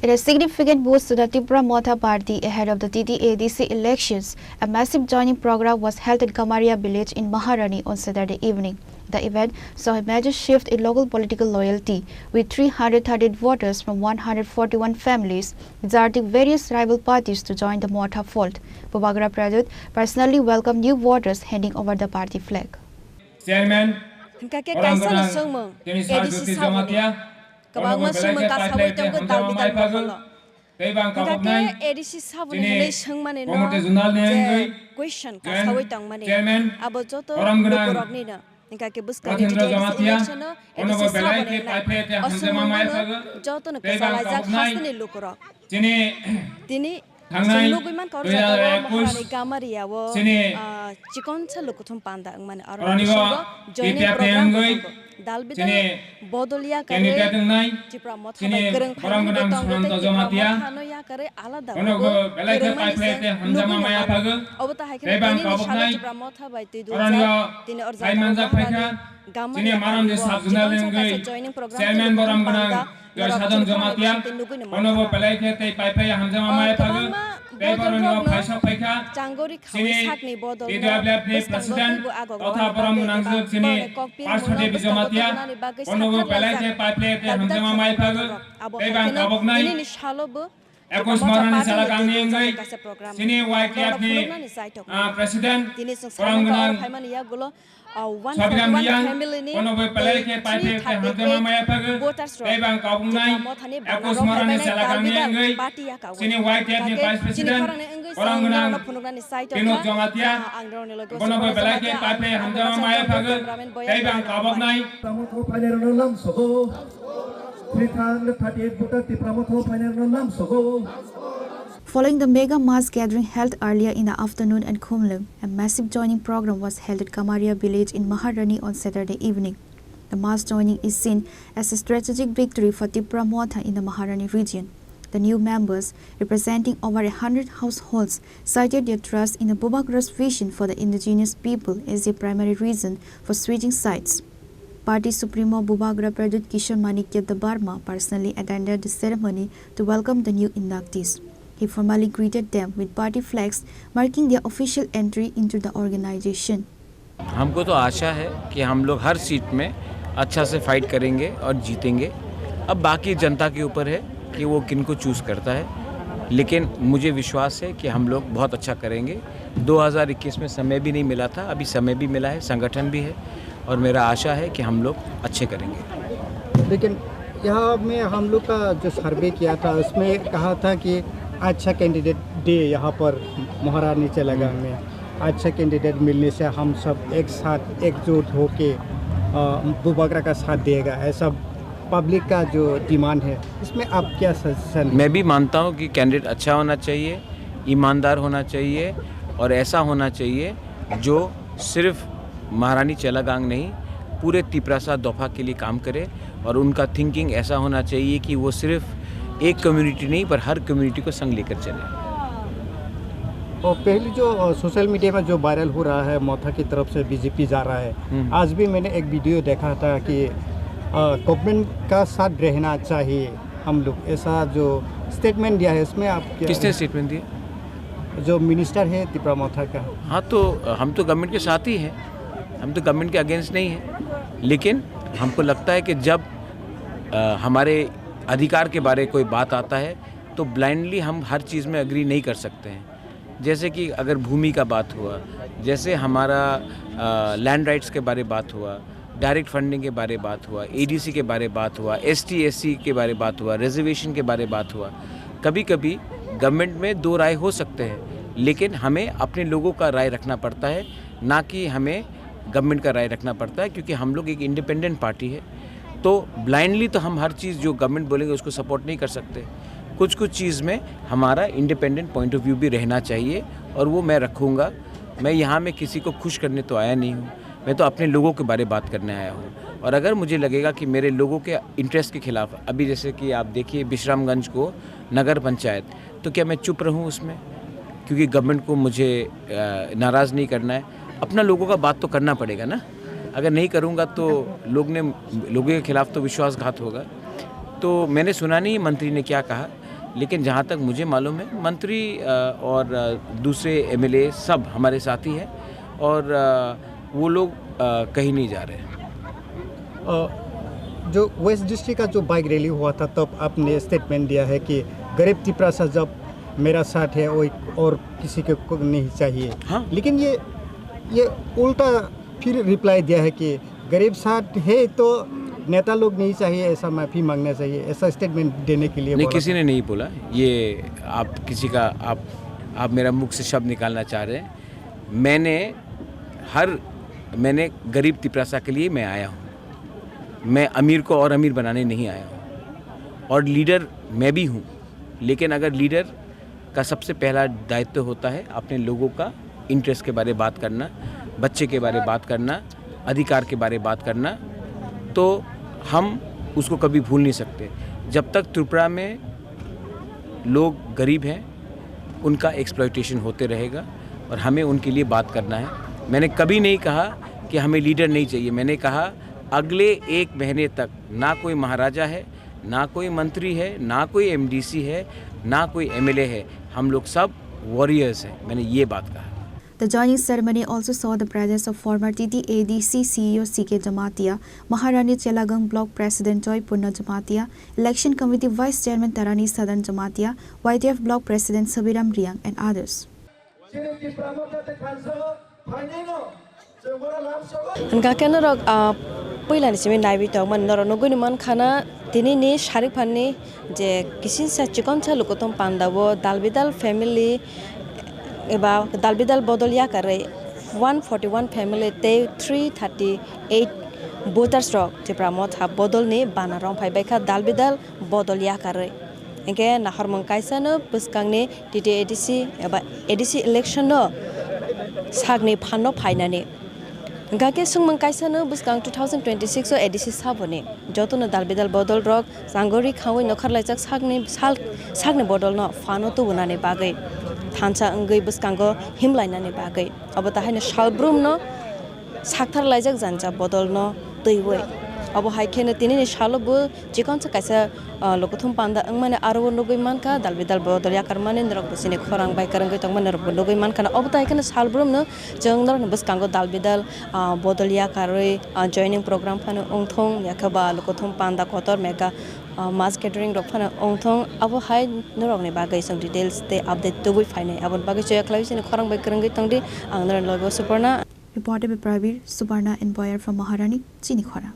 In a significant boost to the Tripura Motha Party ahead of the TTADC elections, a massive joining program was held in Kamaria village in Maharani on Saturday evening. The event saw a major shift in local political loyalty, with 330 voters from 141 families deserting various rival parties to join the Motha fold. Bubagra Pradut personally welcomed new voters handing over the party flag. Chairman, kabang sumang ka sawai tang ko dalbi dan bahalo kake edisi sabun hele sangmane no je question ka sawai tang mane abo joto lokorok ni na kake buska ni election no edisi sabun na asumang joto na kasala jak hasne lokorok tini Sungguh kau rasa mahani Kamaria wo cikon celu kutum panda angmane aron joining program dalbi dan bodolia kare Tripura Motha bai gereng phang betong gote Tripura Motha no ya kare alada wo gereng mani obata hai kene tini nishala Tripura Motha bai tidu tini orja Gamari joining program panda साधन जमातिया मनोबो पलाई के तै पाइपै हमजा माय पागो पेपरनो फाइसा फाइका चांगोरी खावै साकनि बदल इदुआब्ले president तथा परम नांगजो सिनि पासफोटे बिजमातिया मनोबो पलाई के पाइपले के हमजा माय पागो पेबां काबकनाय ini shalobo एकos मारानि साला गांनि एंगै सिनि वाइकेएफ नि प्रेसिडेंट परम गनां फाइमानिया गुलो one family ni konobe pelai ke paipe ke hantama maya pagu ebang kaubungnai ekos marani salakangi engai sini white ni vice president orang gunang pinu jongatia konobe pelai ke paipe hantama maya pagu ebang kaubungnai pramotho phainer nam sogo 338 voter ti pramotho phainer nam sogo. Following the mega mass gathering held earlier in the afternoon at Khumlung, a massive joining program was held at Kamaria village in Maharani on Saturday evening. The mass joining is seen as a strategic victory for Tripura Motha in the Maharani region. The new members, representing over 100 households, cited their trust in the Bubagra's vision for the indigenous people as their primary reason for switching sides. Party Supremo Bubagra Pradut Kishore Manikya Barma personally attended the ceremony to welcome the new inductees. He formally greeted them with party flags marking their official entry into the organization. हमको तो आशा है कि हम लोग हर seat में अच्छा से fight करेंगे और जीतेंगे। अब बाकी जनता के ऊपर है कि वो किनको चूज़ करता है, लेकिन मुझे विश्वास है कि हम लोग बहुत अच्छा करेंगे। 2021 में समय भी नहीं मिला था, अभी समय भी मिला है, संगठन भी है और मेरा आशा है कि हम लोग अच्छे करेंगे। लेकिन यहाँ में हम लोग का जो सर्वे किया था उसमें कहा था कि अच्छा कैंडिडेट दे यहाँ पर महारानी चलागांव में अच्छा कैंडिडेट मिलने से हम सब एक साथ एकजुट होके बुबागरा का साथ देगा, ऐसा पब्लिक का जो डिमांड है। इसमें आप क्या सजेशन? मैं भी मानता हूँ कि कैंडिडेट अच्छा होना चाहिए, ईमानदार होना चाहिए और ऐसा होना चाहिए जो सिर्फ महारानी चलागांव नहीं पूरे त्रिपुरा दफा के लिए काम करे और उनका थिंकिंग ऐसा होना चाहिए कि वो सिर्फ एक कम्युनिटी नहीं पर हर कम्युनिटी को संग लेकर चले। और पहले जो सोशल मीडिया में जो वायरल हो रहा है मोथा की तरफ से बीजेपी जा रहा है, आज भी मैंने एक वीडियो देखा था कि गवर्नमेंट का साथ रहना चाहिए हम लोग, ऐसा जो स्टेटमेंट दिया है इसमें आप क्या? किसने स्टेटमेंट दिया? जो मिनिस्टर है त्रिपुरा मोथा का। हाँ, तो हम तो गवर्नमेंट के साथ ही हैं, हम तो गवर्नमेंट के अगेंस्ट नहीं हैं, लेकिन हमको लगता है कि जब हमारे अधिकार के बारे कोई बात आता है तो ब्लाइंडली हम हर चीज़ में एग्री नहीं कर सकते हैं। जैसे कि अगर भूमि का बात हुआ, जैसे हमारा लैंड राइट्स के बारे बात हुआ, डायरेक्ट फंडिंग के बारे बात हुआ, एडीसी के बारे बात हुआ, एसटी एससी के बारे बात हुआ, रिजर्वेशन के बारे बात हुआ, कभी कभी गवर्नमेंट में दो राय हो सकते हैं, लेकिन हमें अपने लोगों का राय रखना पड़ता है, ना कि हमें गवर्नमेंट का राय रखना पड़ता है, क्योंकि हम लोग एक इंडिपेंडेंट पार्टी है। तो ब्लाइंडली तो हम हर चीज़ जो गवर्नमेंट बोलेंगे उसको सपोर्ट नहीं कर सकते। कुछ कुछ चीज़ में हमारा इंडिपेंडेंट पॉइंट ऑफ व्यू भी रहना चाहिए और वो मैं रखूँगा। मैं यहाँ में किसी को खुश करने तो आया नहीं हूँ, मैं तो अपने लोगों के बारे बात करने आया हूँ। और अगर मुझे लगेगा कि मेरे लोगों के इंटरेस्ट के खिलाफ, अभी जैसे कि आप देखिए विश्रामगंज को नगर पंचायत, तो क्या मैं चुप रहूँ उसमें? क्योंकि गवर्नमेंट को मुझे नाराज़ नहीं करना है, अपना लोगों का बात तो करना पड़ेगा ना। अगर नहीं करूँगा तो लोगों के खिलाफ तो विश्वासघात होगा। तो मैंने सुना नहीं मंत्री ने क्या कहा, लेकिन जहाँ तक मुझे मालूम है मंत्री और दूसरे MLA सब हमारे साथी हैं और वो लोग कहीं नहीं जा रहे हैं। जो वेस्ट डिस्ट्रिक्ट का जो बाइक रैली हुआ था तब आपने स्टेटमेंट दिया है कि गरीब तिपरासा जब मेरा साथ है और किसी को नहीं चाहिए। हाँ। लेकिन ये उल्टा फिर रिप्लाई दिया है कि गरीब साथ है तो नेता लोग नहीं चाहिए, ऐसा माफ़ी मांगना चाहिए, ऐसा स्टेटमेंट देने के लिए नहीं, किसी ने नहीं बोला ये। आप किसी का आप मेरा मुख से शब्द निकालना चाह रहे हैं। मैंने गरीब तिपरासा के लिए मैं आया हूँ। मैं अमीर को और अमीर बनाने नहीं आया हूँ और लीडर मैं भी हूँ। लेकिन अगर लीडर का सबसे पहला दायित्व होता है अपने लोगों का इंटरेस्ट के बारे में बात करना, बच्चे के बारे में बात करना, अधिकार के बारे में बात करना, तो हम उसको कभी भूल नहीं सकते। जब तक त्रिपुरा में लोग गरीब हैं उनका एक्सप्लॉयटेशन होते रहेगा और हमें उनके लिए बात करना है। मैंने कभी नहीं कहा कि हमें लीडर नहीं चाहिए। मैंने कहा अगले 1 महीने तक ना कोई महाराजा है, ना कोई मंत्री है, ना कोई MDC है, ना कोई MLA है, हम लोग सब वॉरियर्स हैं। मैंने ये बात कहा। The joining ceremony also saw the presence of former TTADC CEO CK Jamatia, Maharani Chelagang Block President Joy Punna Jamatia, Election Committee Vice Chairman Tarani Sadan Jamatia, YTF Block President Sabiram Riang and others. Kakena rok पहिला निसिमे नाइबि त मन नर नगुनि मन खाना तिनी नि शारिक फाननि जे किसिन सा chicken सा लुकोतम पांडावो दालबिदाल फैमिली एबा दालबिदाल बदलिया करे 141 फैमिली ते 338 वोटर्स रक जेप्रा मथा बदलनि बानारं फाइबायखा दालबिदाल बदलिया करे एके नाहर मंकाइसानो पुसकांनि TTADC एबा ADC इलेक्शन नो सागनि फानो फाइनानि गाके सुंगमं काइसानो बुसकां 2026 ADC साबोने जतनो दालबिदाल बदल रक सांगोरी खावै नखरलाइजाक सागनि बदल न फानो तो बनाने बागै थानसा अंगै बुसकांगो हिमलाइनाने बागै अब ताहायनो सालब्रुम न साक्थार लाइजाक जानजा बदल न दैवै अब हाइखेनो तिनिनि सालबो जिकनसा काइसा लोकथुम पांदा अंगमाने आरो नगै मानका दालबिदाल बदल याकार माने नरक बसिने खरां बायकारंगै तंगमाने नरक नगै मानका अब ताहायखेनो सालब्रुम न जों नरन बुसकांगो दालबिदाल बदल याकारै जॉइनिंग प्रोग्राम फानो ओंथों याखबा लोकथुम पांदा कतर मेगा मास गेदरिंग रक फानो ओंथों अब हाय नरकनि बागै सम डिटेल्स ते अपडेट दुबै फाइनाय अब बागै जया खलाइसिने खरां बायकारंगै तंगदि आं नरन लगो Suparna Reported by Pravir, Subarna and Boyer from Maharani, Chinikhora.